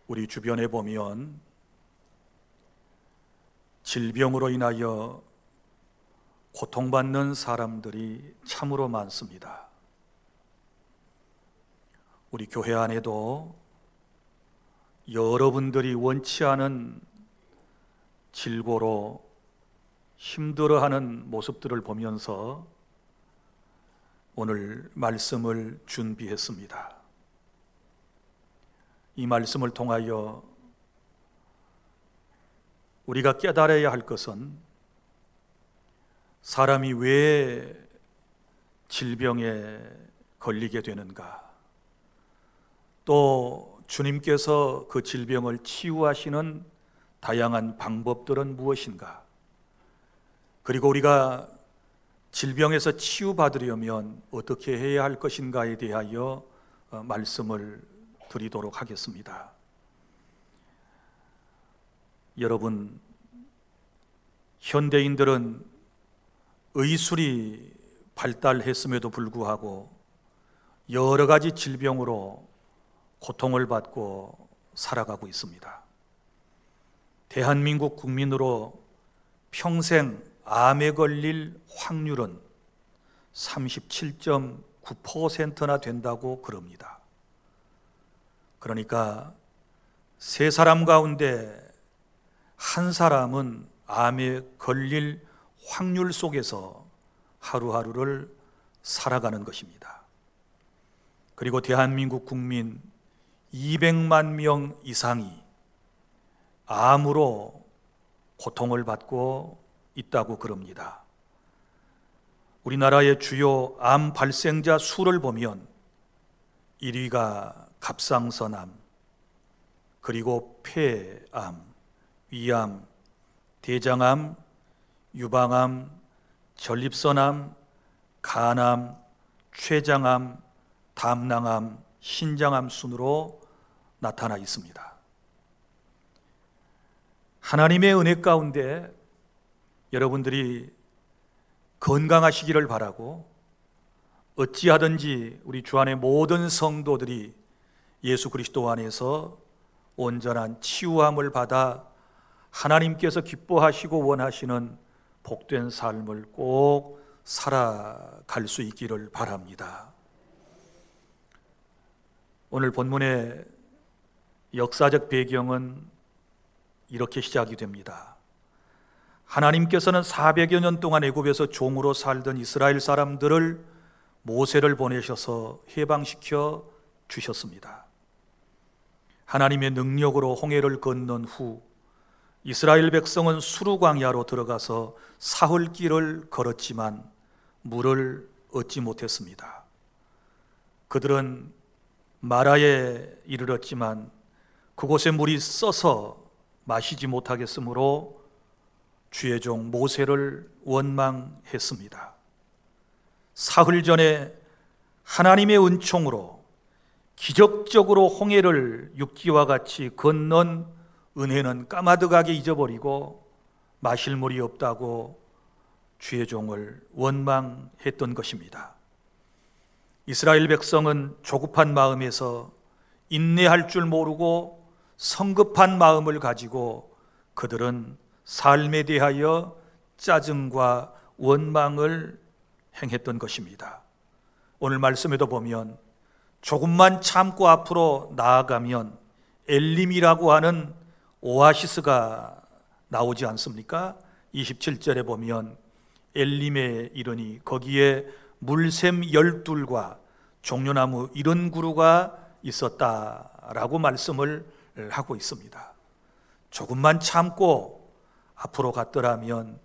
우리 주변에 보면 질병으로 인하여 고통받는 사람들이 참으로 많습니다. 우리 교회 안에도 여러분들이 원치 않은 질고로 힘들어하는 모습들을 보면서 오늘 말씀을 준비했습니다. 이 말씀을 통하여 우리가 깨달아야 할 것은 사람이 왜 질병에 걸리게 되는가, 또 주님께서 그 질병을 치유하시는 다양한 방법들은 무엇인가, 그리고 우리가 질병에서 치유받으려면 어떻게 해야 할 것인가에 대하여 말씀을 드리도록 하겠습니다. 여러분, 현대인들은 의술이 발달했음에도 불구하고 여러 가지 질병으로 고통을 받고 살아가고 있습니다. 대한민국 국민으로 평생 암에 걸릴 확률은 37.9%나 된다고 그럽니다. 그러니까 세 사람 가운데 한 사람은 암에 걸릴 확률 속에서 하루하루를 살아가는 것입니다. 그리고 대한민국 국민 200만 명 이상이 암으로 고통을 받고 있다고 그럽니다. 우리나라의 주요 암 발생자 수를 보면 1위가 갑상선암, 그리고 폐암, 위암, 대장암, 유방암, 전립선암, 간암, 췌장암, 담낭암, 신장암 순으로 나타나 있습니다. 하나님의 은혜 가운데 여러분들이 건강하시기를 바라고, 어찌하든지 우리 주 안의 모든 성도들이 예수 그리스도 안에서 온전한 치유함을 받아 하나님께서 기뻐하시고 원하시는 복된 삶을 꼭 살아갈 수 있기를 바랍니다. 오늘 본문의 역사적 배경은 이렇게 시작이 됩니다. 하나님께서는 400여 년 동안 애굽에서 종으로 살던 이스라엘 사람들을 모세를 보내셔서 해방시켜 주셨습니다. 하나님의 능력으로 홍해를 건넌 후 이스라엘 백성은 수르 광야로 들어가서 사흘 길을 걸었지만 물을 얻지 못했습니다. 그들은 마라에 이르렀지만 그곳에 물이 써서 마시지 못하겠으므로 주의 종 모세를 원망했습니다. 사흘 전에 하나님의 은총으로 기적적으로 홍해를 육지와 같이 건넌 은혜는 까마득하게 잊어버리고 마실 물이 없다고 주의 종을 원망했던 것입니다. 이스라엘 백성은 조급한 마음에서 인내할 줄 모르고 성급한 마음을 가지고 그들은 삶에 대하여 짜증과 원망을 행했던 것입니다. 오늘 말씀에도 보면 조금만 참고 앞으로 나아가면 엘림이라고 하는 오아시스가 나오지 않습니까? 27절에 보면 엘림에 이르니 거기에 물샘 12과 종려나무 70그루가 있었다라고 말씀을 하고 있습니다. 조금만 참고 앞으로 갔더라면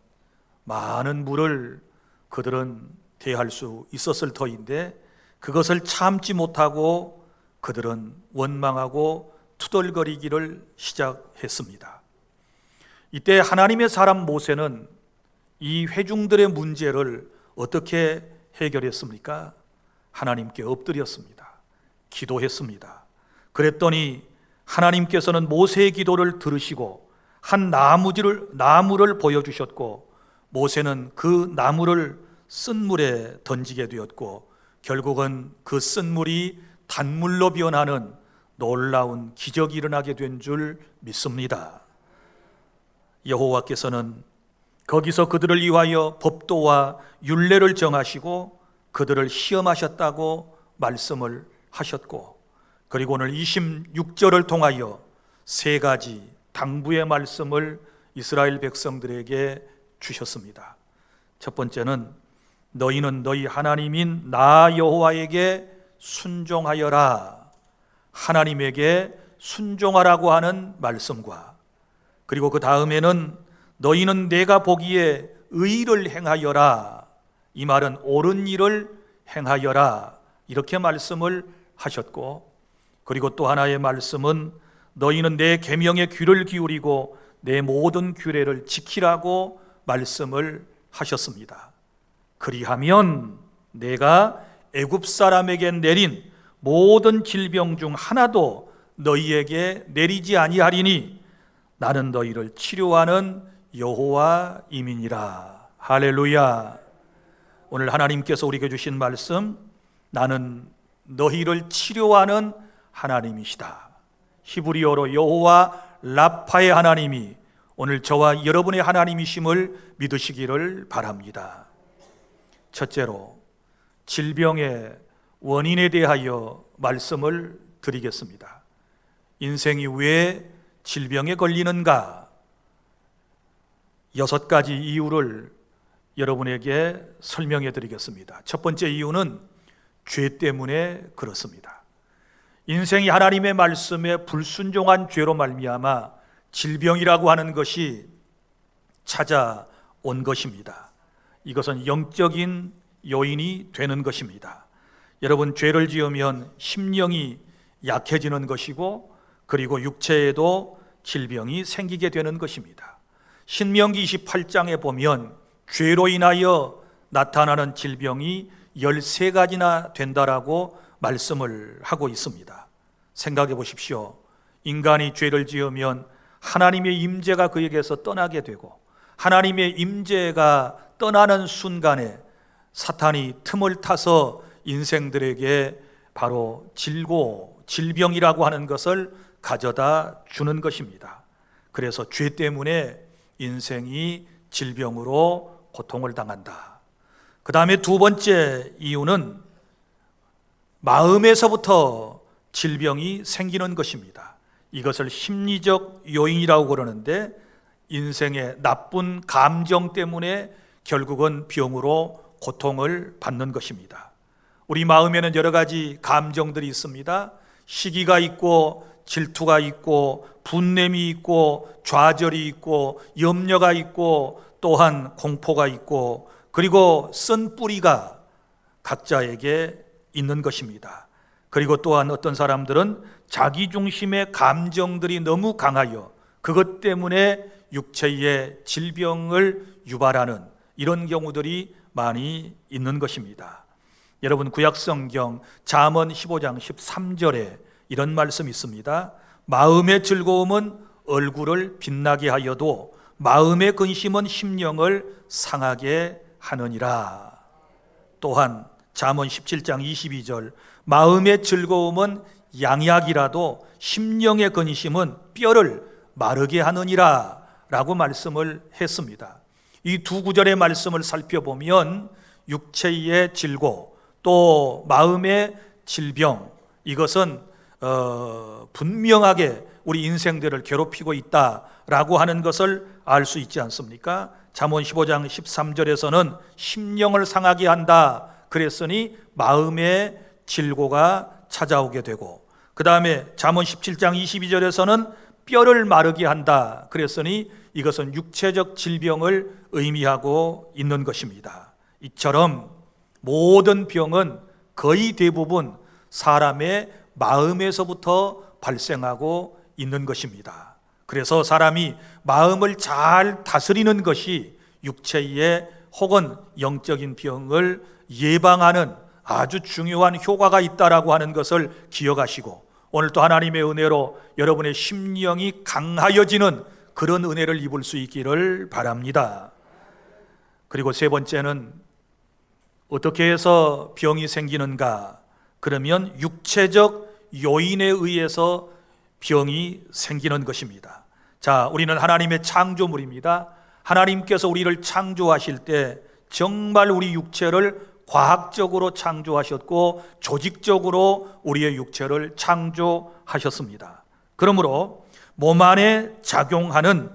많은 물을 그들은 대할 수 있었을 터인데 그것을 참지 못하고 그들은 원망하고 투덜거리기를 시작했습니다. 이때 하나님의 사람 모세는 이 회중들의 문제를 어떻게 해결했습니까? 하나님께 엎드렸습니다. 기도했습니다. 그랬더니 하나님께서는 모세의 기도를 들으시고 한 나무를 보여주셨고, 모세는 그 나무를 쓴 물에 던지게 되었고 결국은 그 쓴 물이 단물로 변하는 놀라운 기적이 일어나게 된 줄 믿습니다. 여호와께서는 거기서 그들을 위하여 법도와 율례를 정하시고 그들을 시험하셨다고 말씀을 하셨고, 그리고 오늘 26절을 통하여 세 가지 당부의 말씀을 이스라엘 백성들에게 주셨습니다. 첫 번째는 너희는 너희 하나님인 나 여호와에게 순종하여라. 하나님에게 순종하라고 하는 말씀과, 그리고 그 다음에는 너희는 내가 보기에 의를 행하여라. 이 말은 옳은 일을 행하여라. 이렇게 말씀을 하셨고, 그리고 또 하나의 말씀은 너희는 내 계명에 귀를 기울이고 내 모든 규례를 지키라고 말씀을 하셨습니다. 그리하면 내가 애굽 사람에게 내린 모든 질병 중 하나도 너희에게 내리지 아니하리니 나는 너희를 치료하는 여호와임이니라. 할렐루야. 오늘 하나님께서 우리에게 주신 말씀, 나는 너희를 치료하는 하나님이시다. 히브리어로 여호와 라파의 하나님이 오늘 저와 여러분의 하나님이심을 믿으시기를 바랍니다. 첫째로 질병의 원인에 대하여 말씀을 드리겠습니다. 인생이 왜 질병에 걸리는가? 6가지 이유를 여러분에게 설명해 드리겠습니다. 첫 번째 이유는 죄 때문에 그렇습니다. 인생이 하나님의 말씀에 불순종한 죄로 말미암아 질병이라고 하는 것이 찾아온 것입니다. 이것은 영적인 요인이 되는 것입니다. 여러분, 죄를 지으면 심령이 약해지는 것이고, 그리고 육체에도 질병이 생기게 되는 것입니다. 신명기 28장에 보면 죄로 인하여 나타나는 질병이 13가지나 된다라고 말씀을 하고 있습니다. 생각해 보십시오. 인간이 죄를 지으면 하나님의 임재가 그에게서 떠나게 되고, 하나님의 임재가 떠나는 순간에 사탄이 틈을 타서 인생들에게 바로 질병이라고 하는 것을 가져다 주는 것입니다. 그래서 죄 때문에 인생이 질병으로 고통을 당한다. 그 다음에 두 번째 이유는 마음에서부터 질병이 생기는 것입니다. 이것을 심리적 요인이라고 그러는데, 인생의 나쁜 감정 때문에 결국은 병으로 고통을 받는 것입니다. 우리 마음에는 여러 가지 감정들이 있습니다. 시기가 있고, 질투가 있고, 분냄이 있고, 좌절이 있고, 염려가 있고, 또한 공포가 있고, 그리고 쓴 뿌리가 각자에게 있는 것입니다. 그리고 또한 어떤 사람들은 자기 중심의 감정들이 너무 강하여 그것 때문에 육체의 질병을 유발하는 이런 경우들이 많이 있는 것입니다. 여러분, 구약성경 잠언 15장 13절에 이런 말씀이 있습니다. 마음의 즐거움은 얼굴을 빛나게 하여도 마음의 근심은 심령을 상하게 하느니라. 또한 잠언 17장 22절 마음의 즐거움은 양약이라도 심령의 근심은 뼈를 마르게 하느니라 라고 말씀을 했습니다. 이 두 구절의 말씀을 살펴보면 육체의 질고 또 마음의 질병, 이것은 분명하게 우리 인생들을 괴롭히고 있다라고 하는 것을 알 수 있지 않습니까? 잠언 15장 13절에서는 심령을 상하게 한다 그랬으니 마음의 질고가 찾아오게 되고, 그 다음에 잠언 17장 22절에서는 뼈를 마르게 한다 그랬으니 이것은 육체적 질병을 의미하고 있는 것입니다. 이처럼 모든 병은 거의 대부분 사람의 마음에서부터 발생하고 있는 것입니다. 그래서 사람이 마음을 잘 다스리는 것이 육체의 혹은 영적인 병을 예방하는 아주 중요한 효과가 있다라고 하는 것을 기억하시고, 오늘 또 하나님의 은혜로 여러분의 심령이 강하여지는 그런 은혜를 입을 수 있기를 바랍니다. 그리고 세 번째는 어떻게 해서 병이 생기는가? 그러면 육체적 요인에 의해서 병이 생기는 것입니다. 자, 우리는 하나님의 창조물입니다. 하나님께서 우리를 창조하실 때 정말 우리 육체를 과학적으로 창조하셨고 조직적으로 우리의 육체를 창조하셨습니다. 그러므로 몸 안에 작용하는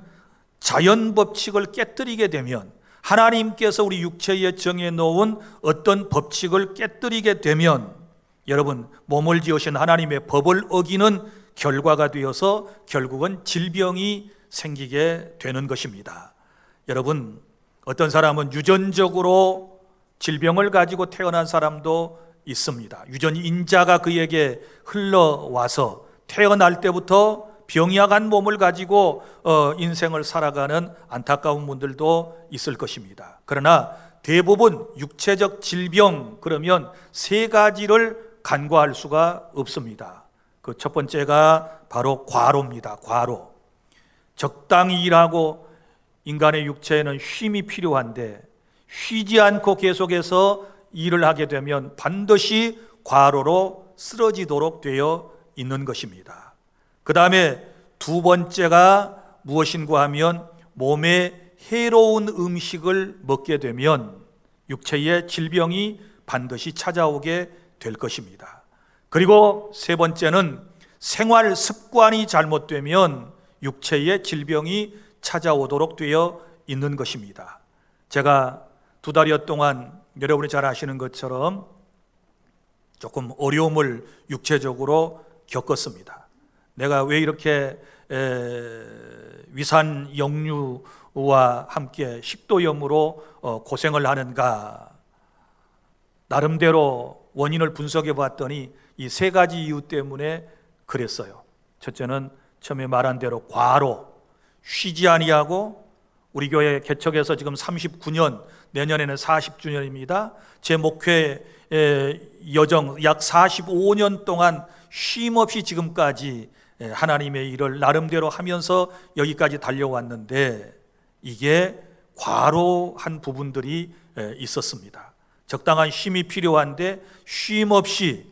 자연 법칙을 깨뜨리게 되면, 하나님께서 우리 육체에 정해놓은 어떤 법칙을 깨뜨리게 되면, 여러분, 몸을 지으신 하나님의 법을 어기는 결과가 되어서 결국은 질병이 생기게 되는 것입니다. 여러분, 어떤 사람은 유전적으로 질병을 가지고 태어난 사람도 있습니다. 유전인자가 그에게 흘러와서 태어날 때부터 병약한 몸을 가지고 인생을 살아가는 안타까운 분들도 있을 것입니다. 그러나 대부분 육체적 질병, 그러면 세 가지를 간과할 수가 없습니다. 그 첫 번째가 바로 과로입니다. 과로. 적당히 일하고 인간의 육체에는 쉼이 필요한데 쉬지 않고 계속해서 일을 하게 되면 반드시 과로로 쓰러지도록 되어 있는 것입니다. 그 다음에 두 번째가 무엇인가 하면 몸에 해로운 음식을 먹게 되면 육체의 질병이 반드시 찾아오게 될 것입니다. 그리고 세 번째는 생활 습관이 잘못되면 육체의 질병이 찾아오도록 되어 있는 것입니다. 제가 2달여 동안 여러분이 잘 아시는 것처럼 조금 어려움을 육체적으로 겪었습니다. 내가 왜 이렇게 위산 역류와 함께 식도염으로 고생을 하는가, 나름대로 원인을 분석해 봤더니 이 세 가지 이유 때문에 그랬어요. 첫째는 처음에 말한 대로 과로, 쉬지 아니하고, 우리 교회 개척해서 지금 39년, 내년에는 40주년입니다. 제 목회 여정 약 45년 동안 쉼없이 지금까지 하나님의 일을 나름대로 하면서 여기까지 달려왔는데, 이게 과로한 부분들이 있었습니다. 적당한 쉼이 필요한데 쉼없이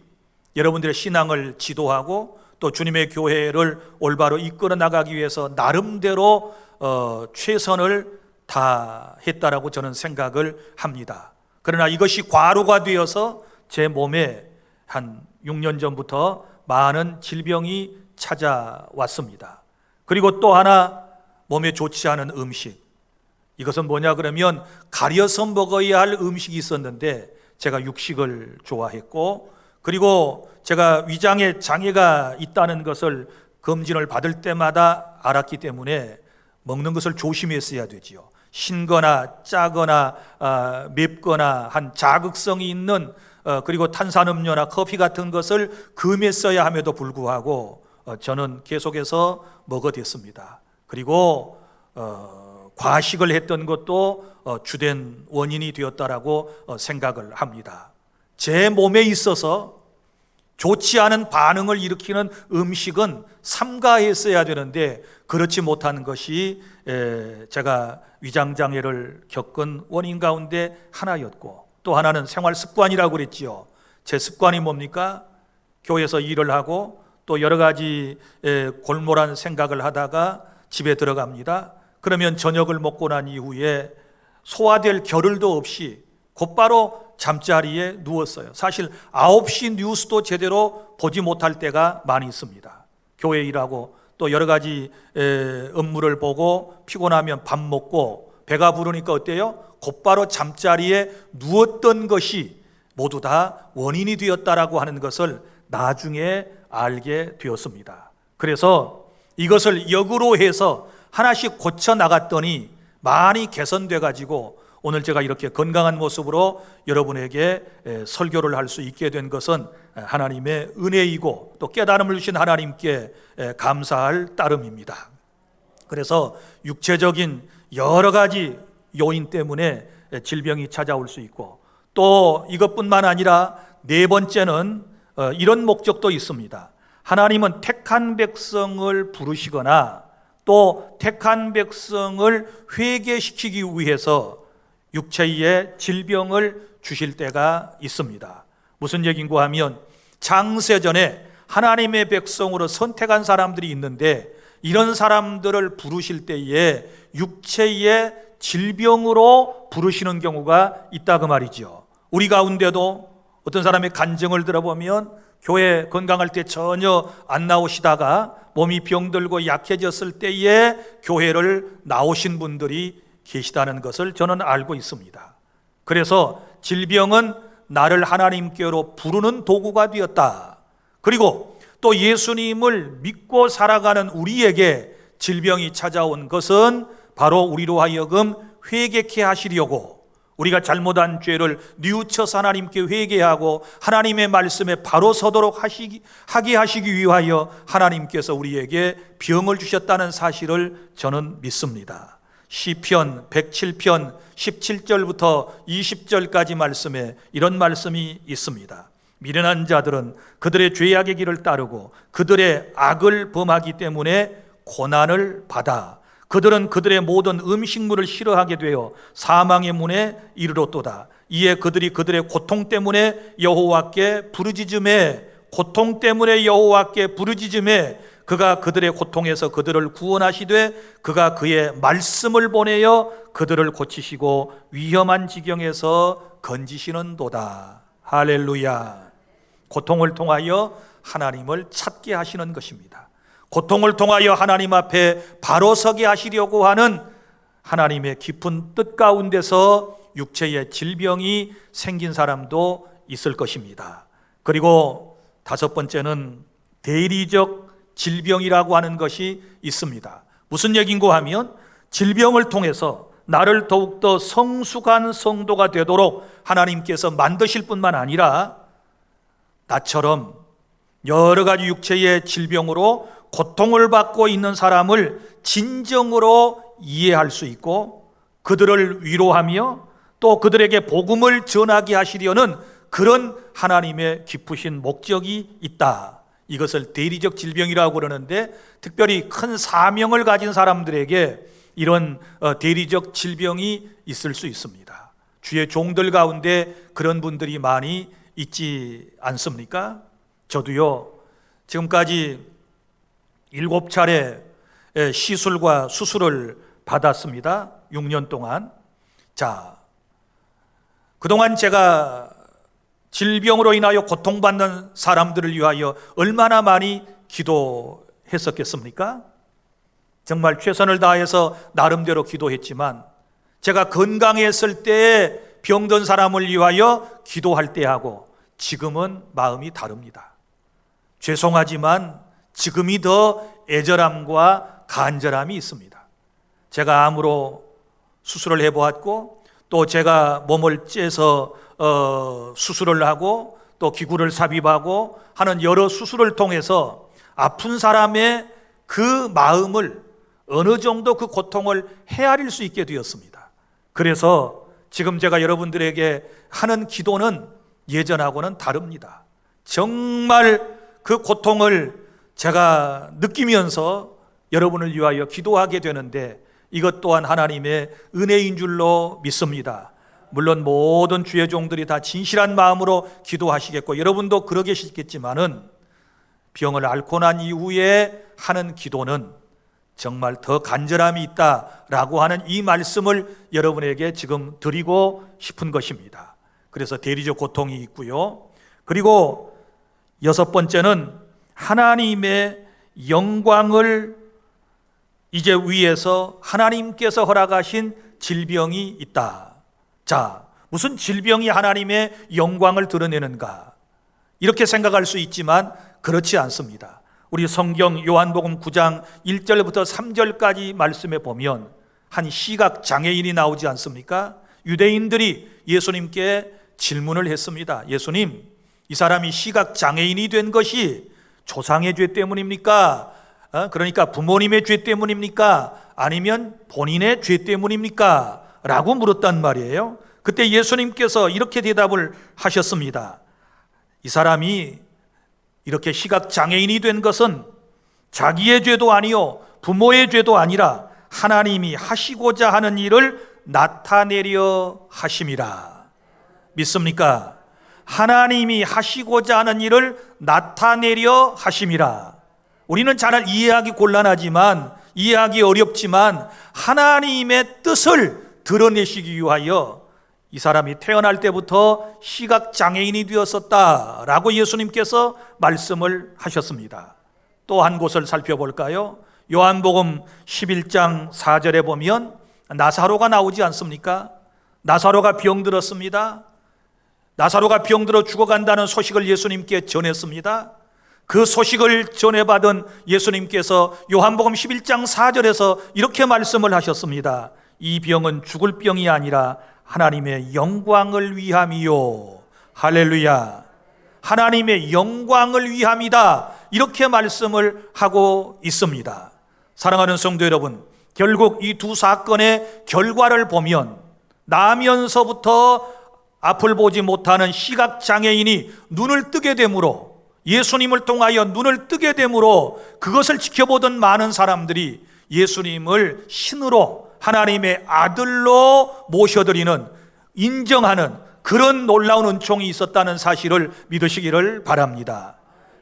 여러분들의 신앙을 지도하고 또 주님의 교회를 올바로 이끌어 나가기 위해서 나름대로 최선을 다했다라고 저는 생각을 합니다. 그러나 이것이 과로가 되어서 제 몸에 한 6년 전부터 많은 질병이 찾아왔습니다. 그리고 또 하나, 몸에 좋지 않은 음식. 이것은 뭐냐 그러면 가려서 먹어야 할 음식이 있었는데 제가 육식을 좋아했고, 그리고 제가 위장에 장애가 있다는 것을 검진을 받을 때마다 알았기 때문에 먹는 것을 조심했어야 되지요. 신거나 짜거나 맵거나 한 자극성이 있는 그리고 탄산음료나 커피 같은 것을 금했어야 함에도 불구하고 저는 계속해서 먹어댔습니다. 그리고 과식을 했던 것도 주된 원인이 되었다라고 생각을 합니다. 제 몸에 있어서 좋지 않은 반응을 일으키는 음식은 삼가했어야 되는데 그렇지 못한 것이 제가 위장장애를 겪은 원인 가운데 하나였고, 또 하나는 생활 습관이라고 그랬지요. 제 습관이 뭡니까? 교회에서 일을 하고 또 여러 가지 골몰한 생각을 하다가 집에 들어갑니다. 그러면 저녁을 먹고 난 이후에 소화될 겨를도 없이 곧바로 잠자리에 누웠어요. 사실 9시 뉴스도 제대로 보지 못할 때가 많이 있습니다. 교회 일하고 또 여러 가지 업무를 보고 피곤하면 밥 먹고 배가 부르니까 어때요? 곧바로 잠자리에 누웠던 것이 모두 다 원인이 되었다라고 하는 것을 나중에 알게 되었습니다. 그래서 이것을 역으로 해서 하나씩 고쳐 나갔더니 많이 개선돼 가지고 오늘 제가 이렇게 건강한 모습으로 여러분에게 설교를 할 수 있게 된 것은 하나님의 은혜이고 또 깨달음을 주신 하나님께 감사할 따름입니다. 그래서 육체적인 여러 가지 요인 때문에 질병이 찾아올 수 있고, 또 이것뿐만 아니라 네 번째는 이런 목적도 있습니다. 하나님은 택한 백성을 부르시거나 또 택한 백성을 회개시키기 위해서 육체의 질병을 주실 때가 있습니다. 무슨 얘기인가 하면 장세전에 하나님의 백성으로 선택한 사람들이 있는데 이런 사람들을 부르실 때에 육체의 질병으로 부르시는 경우가 있다 그 말이죠. 우리 가운데도 어떤 사람의 간증을 들어보면 교회 건강할 때 전혀 안 나오시다가 몸이 병들고 약해졌을 때에 교회를 나오신 분들이 계시다는 것을 저는 알고 있습니다. 그래서 질병은 나를 하나님께로 부르는 도구가 되었다. 그리고 또 예수님을 믿고 살아가는 우리에게 질병이 찾아온 것은 바로 우리로 하여금 회개케 하시려고, 우리가 잘못한 죄를 뉘우쳐서 하나님께 회개하고 하나님의 말씀에 바로 서도록 하게 하시기 위하여 하나님께서 우리에게 병을 주셨다는 사실을 저는 믿습니다. 시편 107편 17절부터 20절까지 말씀에 이런 말씀이 있습니다. 미련한 자들은 그들의 죄악의 길을 따르고 그들의 악을 범하기 때문에 고난을 받아 그들은 그들의 모든 음식물을 싫어하게 되어 사망의 문에 이르렀도다. 이에 그들이 그들의 고통 때문에 여호와께 부르짖음에, 고통 때문에 여호와께 부르짖음에 그가 그들의 고통에서 그들을 구원하시되 그가 그의 말씀을 보내어 그들을 고치시고 위험한 지경에서 건지시는도다. 할렐루야. 고통을 통하여 하나님을 찾게 하시는 것입니다. 고통을 통하여 하나님 앞에 바로 서게 하시려고 하는 하나님의 깊은 뜻 가운데서 육체의 질병이 생긴 사람도 있을 것입니다. 그리고 다섯 번째는 대리적 질병이라고 하는 것이 있습니다. 무슨 얘기인고 하면 질병을 통해서 나를 더욱더 성숙한 성도가 되도록 하나님께서 만드실 뿐만 아니라 나처럼 여러 가지 육체의 질병으로 고통을 받고 있는 사람을 진정으로 이해할 수 있고 그들을 위로하며 또 그들에게 복음을 전하게 하시려는 그런 하나님의 깊으신 목적이 있다. 이것을 대리적 질병이라고 그러는데 특별히 큰 사명을 가진 사람들에게 이런 대리적 질병이 있을 수 있습니다. 주의 종들 가운데 그런 분들이 많이 있지 않습니까? 저도요, 지금까지 7차례 시술과 수술을 받았습니다. 6년 동안. 자, 그동안 제가 질병으로 인하여 고통받는 사람들을 위하여 얼마나 많이 기도했었겠습니까? 정말 최선을 다해서 나름대로 기도했지만 제가 건강했을 때에 병든 사람을 위하여 기도할 때하고 지금은 마음이 다릅니다. 죄송하지만 지금이 더 애절함과 간절함이 있습니다. 제가 암으로 수술을 해보았고 또 제가 몸을 째서 수술을 하고 또 기구를 삽입하고 하는 여러 수술을 통해서 아픈 사람의 그 마음을 어느 정도 그 고통을 헤아릴 수 있게 되었습니다. 그래서 지금 제가 여러분들에게 하는 기도는 예전하고는 다릅니다. 정말 그 고통을 제가 느끼면서 여러분을 위하여 기도하게 되는데 이것 또한 하나님의 은혜인 줄로 믿습니다. 물론 모든 주의 종들이 다 진실한 마음으로 기도하시겠고 여러분도 그러겠지만은 병을 앓고 난 이후에 하는 기도는 정말 더 간절함이 있다라고 하는 이 말씀을 여러분에게 지금 드리고 싶은 것입니다. 그래서 대리적 고통이 있고요. 그리고 여섯 번째는 하나님의 영광을 이제 위에서 하나님께서 허락하신 질병이 있다. 자, 무슨 질병이 하나님의 영광을 드러내는가? 이렇게 생각할 수 있지만 그렇지 않습니다. 우리 성경 요한복음 9장 1절부터 3절까지 말씀에 보면 한 시각 장애인이 나오지 않습니까? 유대인들이 예수님께 질문을 했습니다. 예수님, 이 사람이 시각 장애인이 된 것이 조상의 죄 때문입니까? 그러니까 부모님의 죄 때문입니까? 아니면 본인의 죄 때문입니까? 라고 물었단 말이에요. 그때 예수님께서 이렇게 대답을 하셨습니다. 이 사람이 이렇게 시각 장애인이 된 것은 자기의 죄도 아니요 부모의 죄도 아니라 하나님이 하시고자 하는 일을 나타내려 하심이라. 믿습니까? 하나님이 하시고자 하는 일을 나타내려 하심이라. 우리는 잘 이해하기 곤란하지만, 이해하기 어렵지만 하나님의 뜻을 드러내시기 위하여 이 사람이 태어날 때부터 시각장애인이 되었었다라고 예수님께서 말씀을 하셨습니다. 또 한 곳을 살펴볼까요? 요한복음 11장 4절에 보면 나사로가 나오지 않습니까? 나사로가 병들었습니다. 나사로가 병들어 죽어간다는 소식을 예수님께 전했습니다. 그 소식을 전해받은 예수님께서 요한복음 11장 4절에서 이렇게 말씀을 하셨습니다. 이 병은 죽을 병이 아니라 하나님의 영광을 위함이요. 할렐루야. 하나님의 영광을 위함이다. 이렇게 말씀을 하고 있습니다. 사랑하는 성도 여러분, 결국 이 두 사건의 결과를 보면 나면서부터 앞을 보지 못하는 시각장애인이 눈을 뜨게 되므로, 예수님을 통하여 눈을 뜨게 되므로 그것을 지켜보던 많은 사람들이 예수님을 신으로 하나님의 아들로 모셔드리는, 인정하는 그런 놀라운 은총이 있었다는 사실을 믿으시기를 바랍니다.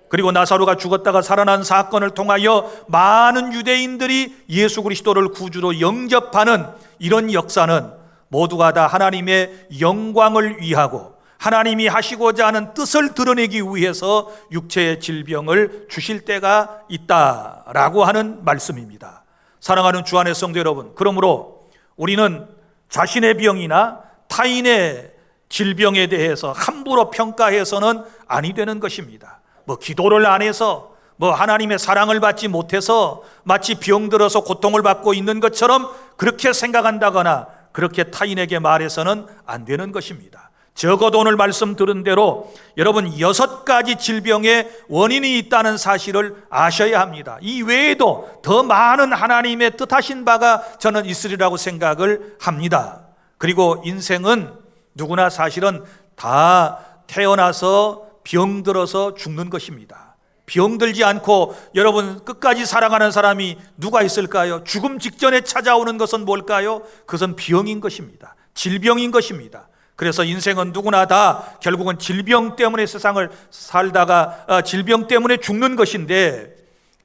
그리고 나사로가 죽었다가 살아난 사건을 통하여 많은 유대인들이 예수 그리스도를 구주로 영접하는 이런 역사는 모두가 다 하나님의 영광을 위하고 하나님이 하시고자 하는 뜻을 드러내기 위해서 육체의 질병을 주실 때가 있다라고 하는 말씀입니다. 사랑하는 주 안의 성도 여러분, 그러므로 우리는 자신의 병이나 타인의 질병에 대해서 함부로 평가해서는 아니 되는 것입니다. 기도를 안 해서, 하나님의 사랑을 받지 못해서 마치 병들어서 고통을 받고 있는 것처럼 그렇게 생각한다거나 그렇게 타인에게 말해서는 안 되는 것입니다. 적어도 오늘 말씀 들은 대로 여러분 6가지 질병의 원인이 있다는 사실을 아셔야 합니다. 이 외에도 더 많은 하나님의 뜻하신 바가 저는 있으리라고 생각을 합니다. 그리고 인생은 누구나 사실은 다 태어나서 병들어서 죽는 것입니다. 병들지 않고 여러분 끝까지 살아가는 사람이 누가 있을까요? 죽음 직전에 찾아오는 것은 뭘까요? 그것은 병인 것입니다. 질병인 것입니다. 그래서 인생은 누구나 다 결국은 질병 때문에 세상을 살다가 질병 때문에 죽는 것인데,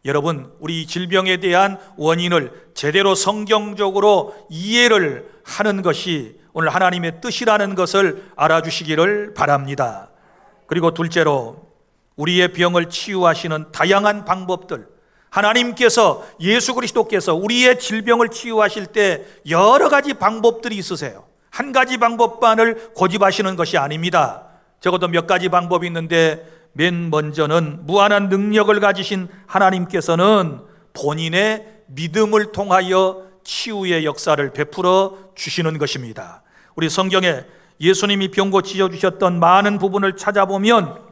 여러분 우리 질병에 대한 원인을 제대로 성경적으로 이해를 하는 것이 오늘 하나님의 뜻이라는 것을 알아주시기를 바랍니다. 그리고 둘째로 우리의 병을 치유하시는 다양한 방법들, 하나님께서, 예수 그리스도께서 우리의 질병을 치유하실 때 여러 가지 방법들이 있으세요. 한 가지 방법만을 고집하시는 것이 아닙니다. 적어도 몇 가지 방법이 있는데, 맨 먼저는 무한한 능력을 가지신 하나님께서는 본인의 믿음을 통하여 치유의 역사를 베풀어 주시는 것입니다. 우리 성경에 예수님이 병 고쳐 주셨던 많은 부분을 찾아보면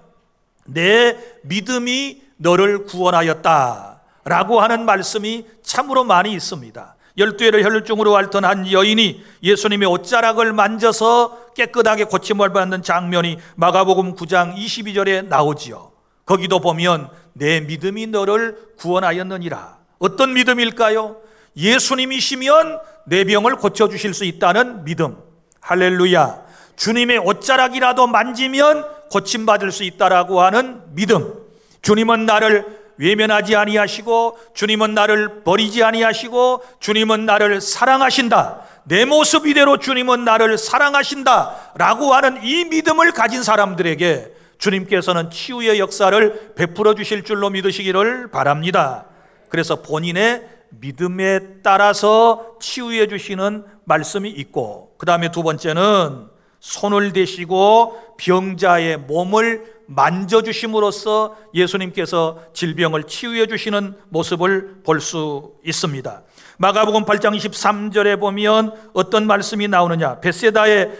내 믿음이 너를 구원하였다 라고 하는 말씀이 참으로 많이 있습니다. 12회를 혈루증으로 앓던 한 여인이 예수님의 옷자락을 만져서 깨끗하게 고침을 받는 장면이 마가복음 9장 22절에 나오지요. 거기도 보면 내 믿음이 너를 구원하였느니라. 어떤 믿음일까요? 예수님이시면 내 병을 고쳐주실 수 있다는 믿음. 할렐루야. 주님의 옷자락이라도 만지면 고침받을 수 있다라고 하는 믿음. 주님은 나를 외면하지 아니하시고, 주님은 나를 버리지 아니하시고, 주님은 나를 사랑하신다, 내 모습 이대로 주님은 나를 사랑하신다 라고 하는 이 믿음을 가진 사람들에게 주님께서는 치유의 역사를 베풀어 주실 줄로 믿으시기를 바랍니다. 그래서 본인의 믿음에 따라서 치유해 주시는 말씀이 있고, 그 다음에 두 번째는 손을 대시고 병자의 몸을 만져주심으로써 예수님께서 질병을 치유해 주시는 모습을 볼 수 있습니다. 마가복음 8장 23절에 보면 어떤 말씀이 나오느냐, 벳세다의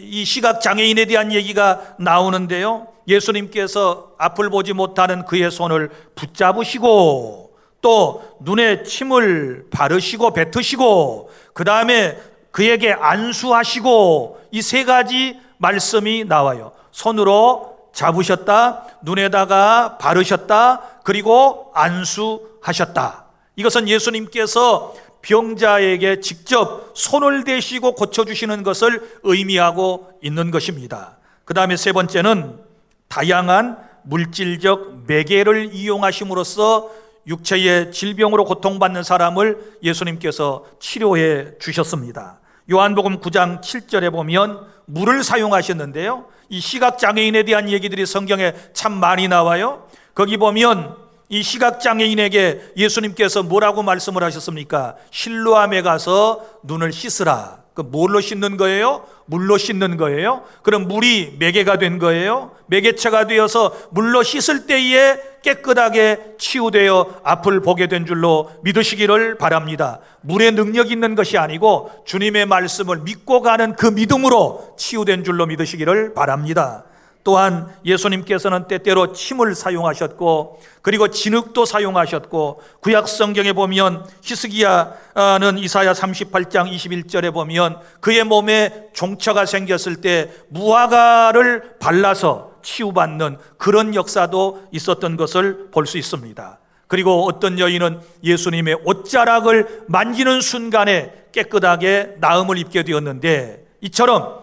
이 시각장애인에 대한 얘기가 나오는데요, 예수님께서 앞을 보지 못하는 그의 손을 붙잡으시고 또 눈에 침을 바르시고 뱉으시고 그 다음에 그에게 안수하시고, 이 세 가지 말씀이 나와요. 손으로 잡으셨다, 눈에다가 바르셨다, 그리고 안수하셨다. 이것은 예수님께서 병자에게 직접 손을 대시고 고쳐주시는 것을 의미하고 있는 것입니다. 그 다음에 세 번째는 다양한 물질적 매개를 이용하심으로써 육체의 질병으로 고통받는 사람을 예수님께서 치료해 주셨습니다. 요한복음 9장 7절에 보면 물을 사용하셨는데요, 이 시각장애인에 대한 얘기들이 성경에 참 많이 나와요. 거기 보면 이 시각장애인에게 예수님께서 뭐라고 말씀을 하셨습니까? 실로암에 가서 눈을 씻으라. 그 뭘로 씻는 거예요? 물로 씻는 거예요. 그럼 물이 매개가 된 거예요. 매개체가 되어서 물로 씻을 때에 깨끗하게 치유되어 앞을 보게 된 줄로 믿으시기를 바랍니다. 물에 능력 있는 것이 아니고 주님의 말씀을 믿고 가는 그 믿음으로 치유된 줄로 믿으시기를 바랍니다. 또한 예수님께서는 때때로 침을 사용하셨고, 그리고 진흙도 사용하셨고, 구약 성경에 보면 히스기야는 이사야 38장 21절에 보면 그의 몸에 종처가 생겼을 때 무화과를 발라서 치유받는 그런 역사도 있었던 것을 볼 수 있습니다. 그리고 어떤 여인은 예수님의 옷자락을 만지는 순간에 깨끗하게 나음을 입게 되었는데, 이처럼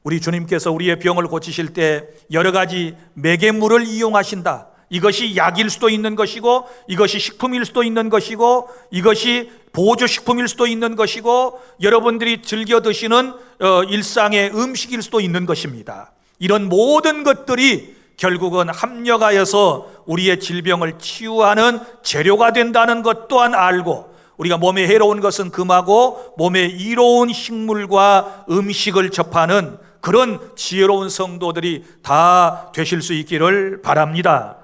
우리 주님께서 우리의 병을 고치실 때 여러 가지 매개물을 이용하신다. 이것이 약일 수도 있는 것이고, 이것이 식품일 수도 있는 것이고, 이것이 보조식품일 수도 있는 것이고, 여러분들이 즐겨 드시는 일상의 음식일 수도 있는 것입니다. 이런 모든 것들이 결국은 합력하여서 우리의 질병을 치유하는 재료가 된다는 것 또한 알고, 우리가 몸에 해로운 것은 금하고 몸에 이로운 식물과 음식을 접하는 그런 지혜로운 성도들이 다 되실 수 있기를 바랍니다.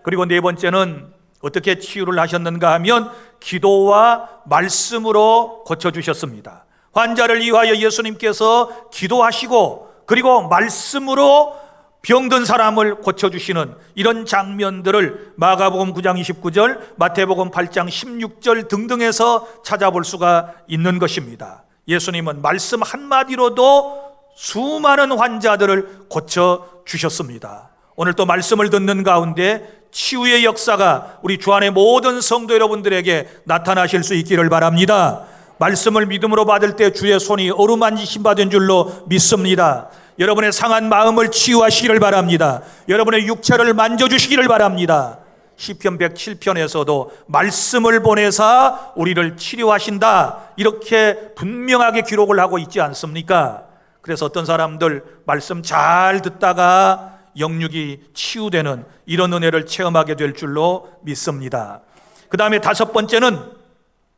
그리고 네 번째는 어떻게 치유를 하셨는가 하면 기도와 말씀으로 고쳐주셨습니다. 환자를 위하여 예수님께서 기도하시고, 그리고 말씀으로 병든 사람을 고쳐주시는 이런 장면들을 마가복음 9장 29절, 마태복음 8장 16절 등등에서 찾아볼 수가 있는 것입니다. 예수님은 말씀 한마디로도 수많은 환자들을 고쳐주셨습니다. 오늘 또 말씀을 듣는 가운데 치유의 역사가 우리 주 안의 모든 성도 여러분들에게 나타나실 수 있기를 바랍니다. 말씀을 믿음으로 받을 때 주의 손이 어루만지심 받은 줄로 믿습니다. 여러분의 상한 마음을 치유하시기를 바랍니다. 여러분의 육체를 만져주시기를 바랍니다. 시편 107편에서도 말씀을 보내사 우리를 치료하신다, 이렇게 분명하게 기록을 하고 있지 않습니까? 그래서 어떤 사람들 말씀 잘 듣다가 영육이 치유되는 이런 은혜를 체험하게 될 줄로 믿습니다. 그 다음에 다섯 번째는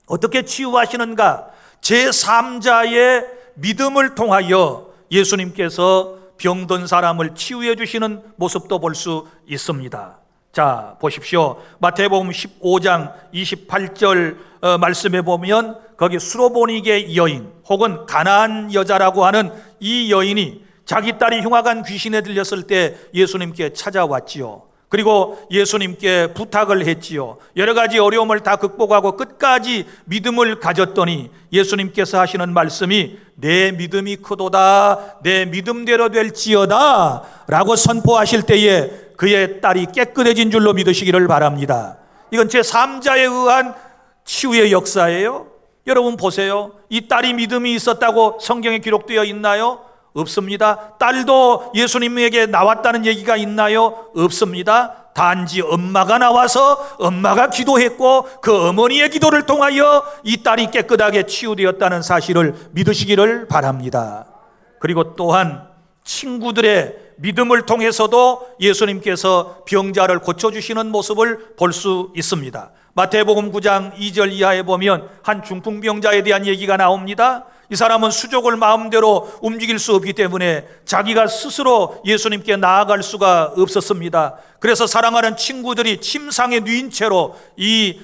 어떻게 치유하시는가? 제3자의 믿음을 통하여 예수님께서 병든 사람을 치유해 주시는 모습도 볼 수 있습니다. 자, 보십시오. 마태복음 15장 28절 말씀에 보면 거기 수로보니게 여인 혹은 가나안 여자라고 하는 이 여인이 자기 딸이 흉악한 귀신에 들렸을 때 예수님께 찾아왔지요. 그리고 예수님께 부탁을 했지요. 여러 가지 어려움을 다 극복하고 끝까지 믿음을 가졌더니 예수님께서 하시는 말씀이 내 믿음이 크도다, 내 믿음대로 될지어다 라고 선포하실 때에 그의 딸이 깨끗해진 줄로 믿으시기를 바랍니다. 이건 제3자에 의한 치유의 역사예요. 여러분 보세요. 이 딸이 믿음이 있었다고 성경에 기록되어 있나요? 없습니다. 딸도 예수님에게 나왔다는 얘기가 있나요? 없습니다. 단지 엄마가 나와서 엄마가 기도했고 그 어머니의 기도를 통하여 이 딸이 깨끗하게 치유되었다는 사실을 믿으시기를 바랍니다. 그리고 또한 친구들의 믿음을 통해서도 예수님께서 병자를 고쳐주시는 모습을 볼 수 있습니다. 마태복음 9장 2절 이하에 보면 한 중풍병자에 대한 얘기가 나옵니다. 이 사람은 수족을 마음대로 움직일 수 없기 때문에 자기가 스스로 예수님께 나아갈 수가 없었습니다. 그래서 사랑하는 친구들이 침상에 누인 채로 이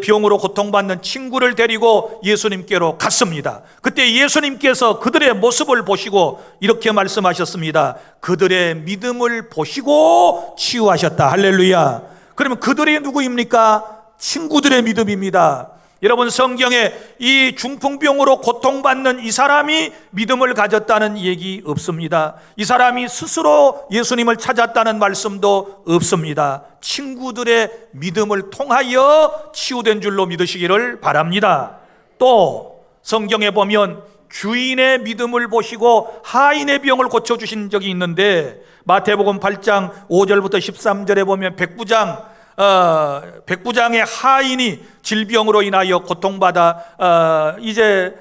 병으로 고통받는 친구를 데리고 예수님께로 갔습니다. 그때 예수님께서 그들의 모습을 보시고 이렇게 말씀하셨습니다. 그들의 믿음을 보시고 치유하셨다. 할렐루야. 그러면 그들이 누구입니까? 친구들의 믿음입니다. 여러분, 성경에 이 중풍병으로 고통받는 이 사람이 믿음을 가졌다는 얘기 없습니다. 이 사람이 스스로 예수님을 찾았다는 말씀도 없습니다. 친구들의 믿음을 통하여 치유된 줄로 믿으시기를 바랍니다. 또 성경에 보면 주인의 믿음을 보시고 하인의 병을 고쳐주신 적이 있는데, 마태복음 8장 5절부터 13절에 보면 백부장의 하인이 질병으로 인하여 고통받아 이제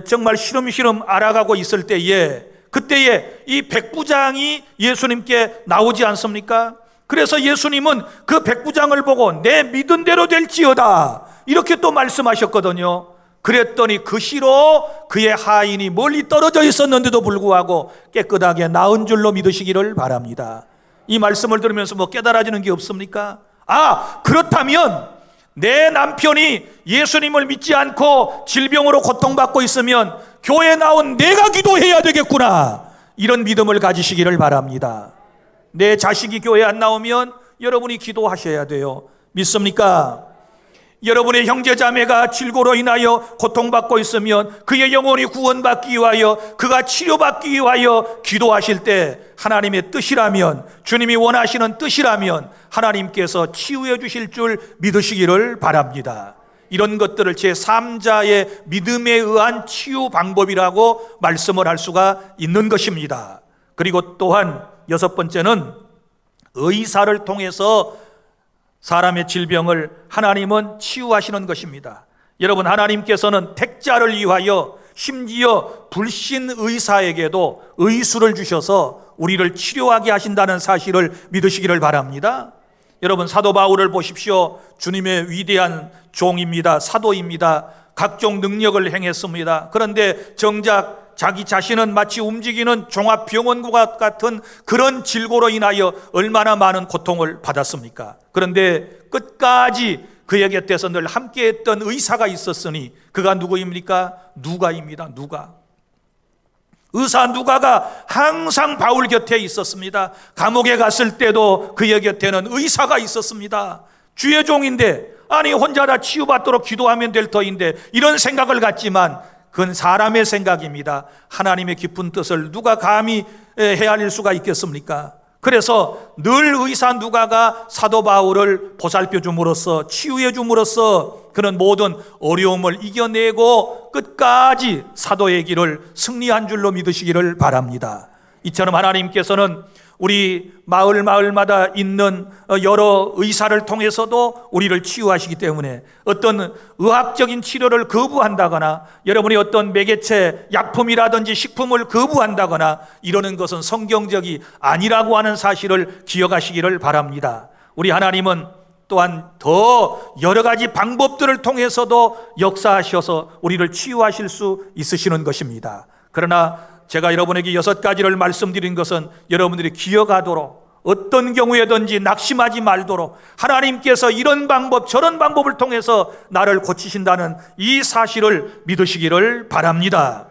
정말 시름시름 알아가고 있을 때에, 그때에 이 백부장이 예수님께 나오지 않습니까? 그래서 예수님은 그 백부장을 보고 내 믿은 대로 될지어다 이렇게 또 말씀하셨거든요. 그랬더니 그 시로 그의 하인이 멀리 떨어져 있었는데도 불구하고 깨끗하게 나은 줄로 믿으시기를 바랍니다. 이 말씀을 들으면서 뭐 깨달아지는 게 없습니까? 그렇다면 내 남편이 예수님을 믿지 않고 질병으로 고통받고 있으면 교회에 나온 내가 기도해야 되겠구나, 이런 믿음을 가지시기를 바랍니다. 내 자식이 교회에 안 나오면 여러분이 기도하셔야 돼요. 믿습니까? 여러분의 형제자매가 질고로 인하여 고통받고 있으면 그의 영혼이 구원받기 위하여, 그가 치료받기 위하여 기도하실 때 하나님의 뜻이라면, 주님이 원하시는 뜻이라면 하나님께서 치유해 주실 줄 믿으시기를 바랍니다. 이런 것들을 제3자의 믿음에 의한 치유 방법이라고 말씀을 할 수가 있는 것입니다. 그리고 또한 6번째는 의사를 통해서 사람의 질병을 하나님은 치유하시는 것입니다. 여러분, 하나님께서는 택자를 위하여 심지어 불신 의사에게도 의수를 주셔서 우리를 치료하게 하신다는 사실을 믿으시기를 바랍니다. 여러분, 사도 바울을 보십시오. 주님의 위대한 종입니다. 사도입니다. 각종 능력을 행했습니다. 그런데 정작 자기 자신은 마치 움직이는 종합병원과 같은 그런 질고로 인하여 얼마나 많은 고통을 받았습니까? 그런데 끝까지 그의 곁에서 늘 함께했던 의사가 있었으니 그가 누구입니까? 누가입니다. 누가. 의사 누가가 항상 바울 곁에 있었습니다. 감옥에 갔을 때도 그의 곁에는 의사가 있었습니다. 주의 종인데, 아니 혼자 다 치유받도록 기도하면 될 터인데, 이런 생각을 갖지만 그건 사람의 생각입니다. 하나님의 깊은 뜻을 누가 감히 헤아릴 수가 있겠습니까? 그래서 늘 의사 누가가 사도 바울을 보살펴 줌으로써, 치유해 줌으로써 그는 모든 어려움을 이겨내고 끝까지 사도의 길을 승리한 줄로 믿으시기를 바랍니다. 이처럼 하나님께서는 우리 마을마다 있는 여러 의사를 통해서도 우리를 치유하시기 때문에 어떤 의학적인 치료를 거부한다거나 여러분이 어떤 매개체, 약품이라든지 식품을 거부한다거나 이러는 것은 성경적이 아니라고 하는 사실을 기억하시기를 바랍니다. 우리 하나님은 또한 더 여러 가지 방법들을 통해서도 역사하셔서 우리를 치유하실 수 있으시는 것입니다. 그러나 제가 여러분에게 6가지를 말씀드린 것은 여러분들이 기억하도록, 어떤 경우에든지 낙심하지 말도록 하나님께서 이런 방법 저런 방법을 통해서 나를 고치신다는 이 사실을 믿으시기를 바랍니다.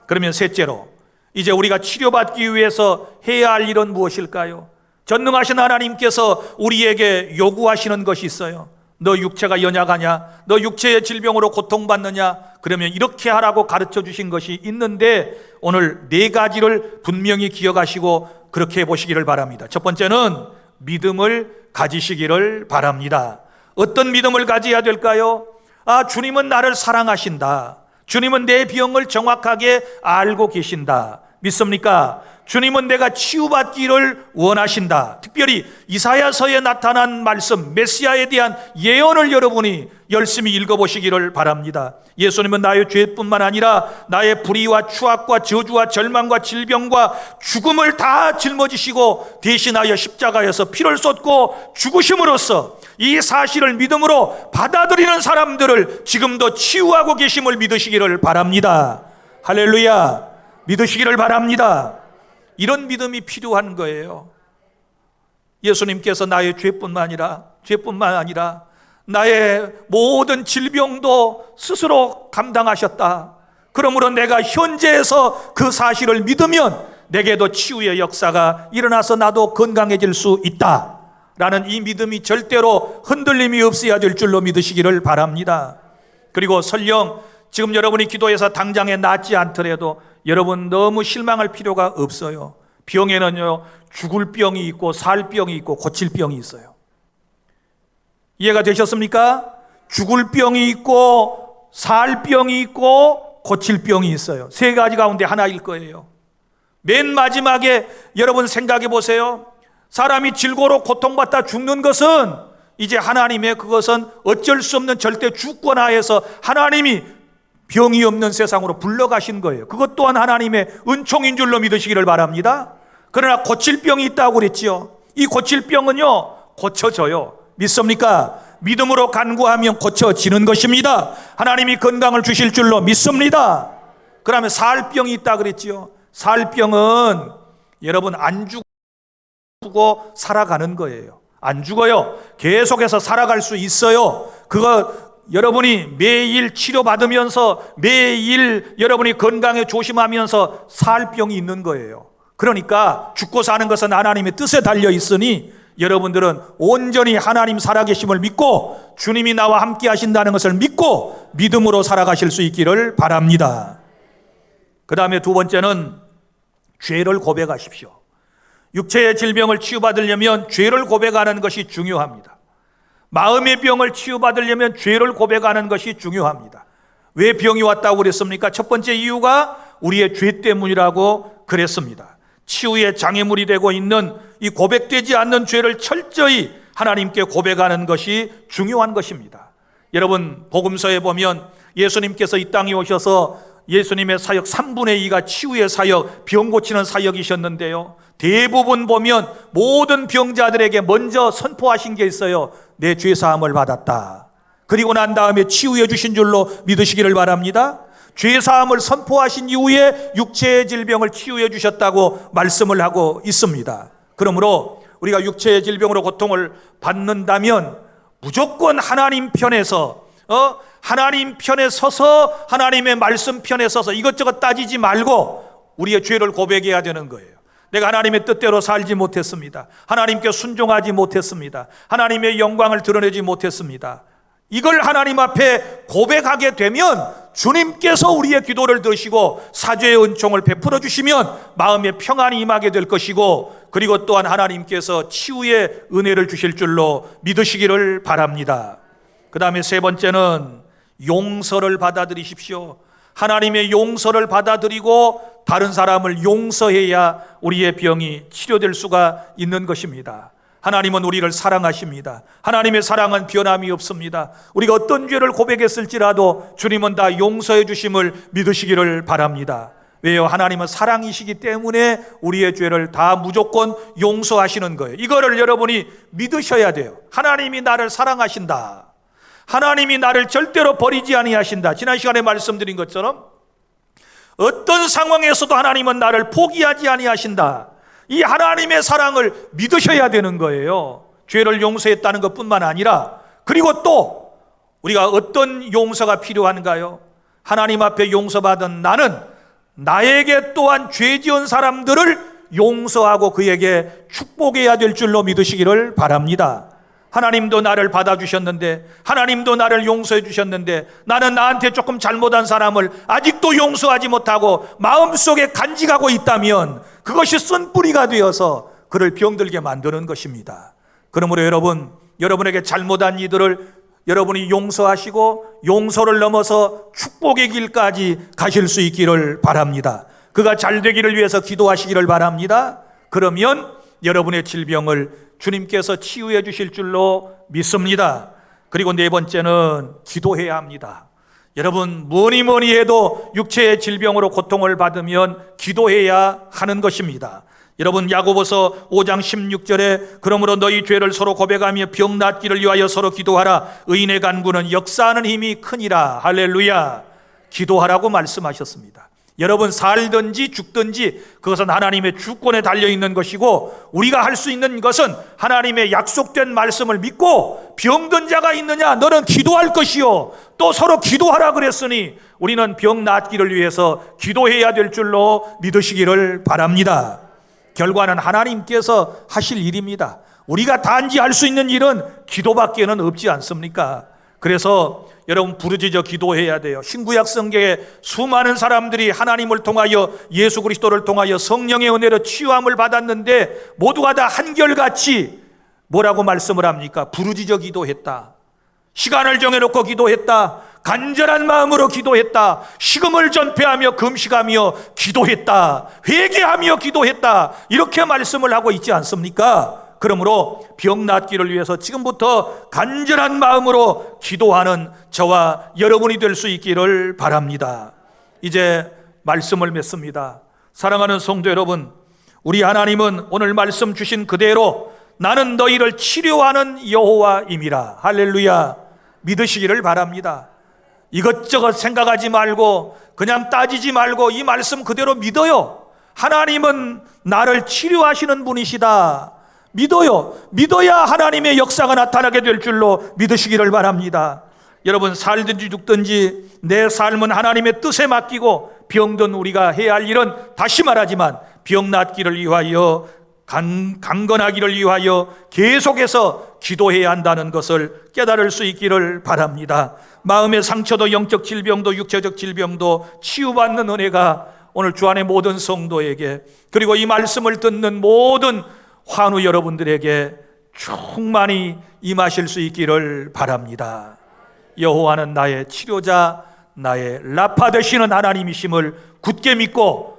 그러면 셋째로, 이제 우리가 치료받기 위해서 해야 할 일은 무엇일까요? 전능하신 하나님께서 우리에게 요구하시는 것이 있어요. 너 육체가 연약하냐? 너 육체의 질병으로 고통받느냐? 그러면 이렇게 하라고 가르쳐 주신 것이 있는데 오늘 4가지를 분명히 기억하시고 그렇게 해보시기를 바랍니다. 첫 번째는 믿음을 가지시기를 바랍니다. 어떤 믿음을 가져야 될까요? 주님은 나를 사랑하신다. 주님은 내 병을 정확하게 알고 계신다. 믿습니까? 주님은 내가 치유받기를 원하신다. 특별히 이사야서에 나타난 말씀, 메시아에 대한 예언을 여러분이 열심히 읽어보시기를 바랍니다. 예수님은 나의 죄뿐만 아니라 나의 불의와 추악과 저주와 절망과 질병과 죽음을 다 짊어지시고 대신하여 십자가에서 피를 쏟고 죽으심으로써 이 사실을 믿음으로 받아들이는 사람들을 지금도 치유하고 계심을 믿으시기를 바랍니다. 할렐루야. 믿으시기를 바랍니다. 이런 믿음이 필요한 거예요. 예수님께서 나의 죄뿐만 아니라 나의 모든 질병도 스스로 감당하셨다. 그러므로 내가 현재에서 그 사실을 믿으면 내게도 치유의 역사가 일어나서 나도 건강해질 수 있다 라는 이 믿음이 절대로 흔들림이 없어야 될 줄로 믿으시기를 바랍니다. 그리고 설령 지금 여러분이 기도해서 당장에 낫지 않더라도 여러분 너무 실망할 필요가 없어요. 병에는요, 죽을 병이 있고 살 병이 있고 고칠 병이 있어요. 이해가 되셨습니까? 죽을 병이 있고 살 병이 있고 고칠 병이 있어요. 세 가지 가운데 하나일 거예요. 맨 마지막에 여러분 생각해 보세요. 사람이 질고로 고통받다 죽는 것은 이제 하나님의 그것은 어쩔 수 없는 절대 주권 하에서 하나님이 병이 없는 세상으로 불러가신 거예요. 그것 또한 하나님의 은총인 줄로 믿으시기를 바랍니다. 그러나 고칠 병이 있다고 그랬지요. 이 고칠 병은요, 고쳐져요. 믿습니까? 믿음으로 간구하면 고쳐지는 것입니다. 하나님이 건강을 주실 줄로 믿습니다. 그러면 살 병이 있다 그랬지요. 살 병은 여러분 안 죽고 살아가는 거예요. 안 죽어요. 계속해서 살아갈 수 있어요. 그거 여러분이 매일 치료받으면서 매일 여러분이 건강에 조심하면서 살 병이 있는 거예요. 그러니까 죽고 사는 것은 하나님의 뜻에 달려 있으니 여러분들은 온전히 하나님 살아계심을 믿고 주님이 나와 함께 하신다는 것을 믿고 믿음으로 살아가실 수 있기를 바랍니다. 그 다음에 두 번째는 죄를 고백하십시오. 육체의 질병을 치유받으려면 죄를 고백하는 것이 중요합니다. 마음의 병을 치유받으려면 죄를 고백하는 것이 중요합니다. 왜 병이 왔다고 그랬습니까? 첫 번째 이유가 우리의 죄 때문이라고 그랬습니다. 치유의 장애물이 되고 있는 이 고백되지 않는 죄를 철저히 하나님께 고백하는 것이 중요한 것입니다. 여러분 복음서에 보면 예수님께서 이 땅에 오셔서 예수님의 사역 3분의 2가 치유의 사역, 병 고치는 사역이셨는데요, 대부분 보면 모든 병자들에게 먼저 선포하신 게 있어요. 내 죄사함을 받았다. 그리고 난 다음에 치유해 주신 줄로 믿으시기를 바랍니다. 죄사함을 선포하신 이후에 육체의 질병을 치유해 주셨다고 말씀을 하고 있습니다. 그러므로 우리가 육체의 질병으로 고통을 받는다면 무조건 하나님 편에서 하나님 편에 서서 하나님의 말씀 편에 서서 이것저것 따지지 말고 우리의 죄를 고백해야 되는 거예요. 내가 하나님의 뜻대로 살지 못했습니다. 하나님께 순종하지 못했습니다. 하나님의 영광을 드러내지 못했습니다. 이걸 하나님 앞에 고백하게 되면 주님께서 우리의 기도를 들으시고 사죄의 은총을 베풀어 주시면 마음에 평안이 임하게 될 것이고, 그리고 또한 하나님께서 치유의 은혜를 주실 줄로 믿으시기를 바랍니다. 그 다음에 세 번째는 용서를 받아들이십시오. 하나님의 용서를 받아들이고 다른 사람을 용서해야 우리의 병이 치료될 수가 있는 것입니다. 하나님은 우리를 사랑하십니다. 하나님의 사랑은 변함이 없습니다. 우리가 어떤 죄를 고백했을지라도 주님은 다 용서해 주심을 믿으시기를 바랍니다. 왜요? 하나님은 사랑이시기 때문에 우리의 죄를 다 무조건 용서하시는 거예요. 이거를 여러분이 믿으셔야 돼요. 하나님이 나를 사랑하신다. 하나님이 나를 절대로 버리지 아니하신다. 지난 시간에 말씀드린 것처럼 어떤 상황에서도 하나님은 나를 포기하지 아니하신다. 이 하나님의 사랑을 믿으셔야 되는 거예요. 죄를 용서했다는 것뿐만 아니라, 그리고 또 우리가 어떤 용서가 필요한가요? 하나님 앞에 용서받은 나는 나에게 또한 죄 지은 사람들을 용서하고 그에게 축복해야 될 줄로 믿으시기를 바랍니다. 하나님도 나를 받아주셨는데, 하나님도 나를 용서해 주셨는데, 나는 나한테 조금 잘못한 사람을 아직도 용서하지 못하고 마음속에 간직하고 있다면 그것이 쓴뿌리가 되어서 그를 병들게 만드는 것입니다. 그러므로 여러분에게 잘못한 이들을 여러분이 용서하시고 용서를 넘어서 축복의 길까지 가실 수 있기를 바랍니다. 그가 잘 되기를 위해서 기도하시기를 바랍니다. 그러면 여러분의 질병을 주님께서 치유해 주실 줄로 믿습니다. 그리고 네 번째는 기도해야 합니다. 여러분 뭐니 해도 육체의 질병으로 고통을 받으면 기도해야 하는 것입니다. 여러분 야고보서 5장 16절에 그러므로 너희 죄를 서로 고백하며 병 낫기를 위하여 서로 기도하라. 의인의 간구는 역사하는 힘이 크니라. 할렐루야. 기도하라고 말씀하셨습니다. 여러분 살든지 죽든지 그것은 하나님의 주권에 달려있는 것이고, 우리가 할 수 있는 것은 하나님의 약속된 말씀을 믿고 병든 자가 있느냐 너는 기도할 것이요 또 서로 기도하라 그랬으니 우리는 병 낫기를 위해서 기도해야 될 줄로 믿으시기를 바랍니다. 결과는 하나님께서 하실 일입니다. 우리가 단지 할 수 있는 일은 기도밖에는 없지 않습니까? 그래서 여러분 부르짖어 기도해야 돼요. 신구약 성경에 수많은 사람들이 하나님을 통하여 예수 그리스도를 통하여 성령의 은혜로 치유함을 받았는데 모두가 다 한결같이 뭐라고 말씀을 합니까? 부르짖어 기도했다. 시간을 정해놓고 기도했다. 간절한 마음으로 기도했다. 식음을 전폐하며 금식하며 기도했다. 회개하며 기도했다. 이렇게 말씀을 하고 있지 않습니까? 그러므로 병 낫기를 위해서 지금부터 간절한 마음으로 기도하는 저와 여러분이 될 수 있기를 바랍니다. 이제 말씀을 맺습니다. 사랑하는 성도 여러분, 우리 하나님은 오늘 말씀 주신 그대로 나는 너희를 치료하는 여호와임이라. 할렐루야. 믿으시기를 바랍니다. 이것저것 생각하지 말고 그냥 따지지 말고 이 말씀 그대로 믿어요. 하나님은 나를 치료하시는 분이시다. 믿어요. 믿어야 하나님의 역사가 나타나게 될 줄로 믿으시기를 바랍니다. 여러분, 살든지 죽든지 내 삶은 하나님의 뜻에 맡기고 병든 우리가 해야 할 일은 다시 말하지만 병 낫기를 위하여 강건하기를 위하여 계속해서 기도해야 한다는 것을 깨달을 수 있기를 바랍니다. 마음의 상처도 영적 질병도 육체적 질병도 치유받는 은혜가 오늘 주 안의 모든 성도에게 그리고 이 말씀을 듣는 모든 환우 여러분들에게 충만히 임하실 수 있기를 바랍니다. 여호와는 나의 치료자, 나의 라파 되시는 하나님이심을 굳게 믿고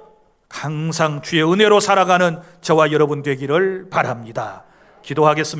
항상 주의 은혜로 살아가는 저와 여러분 되기를 바랍니다. 기도하겠습니다.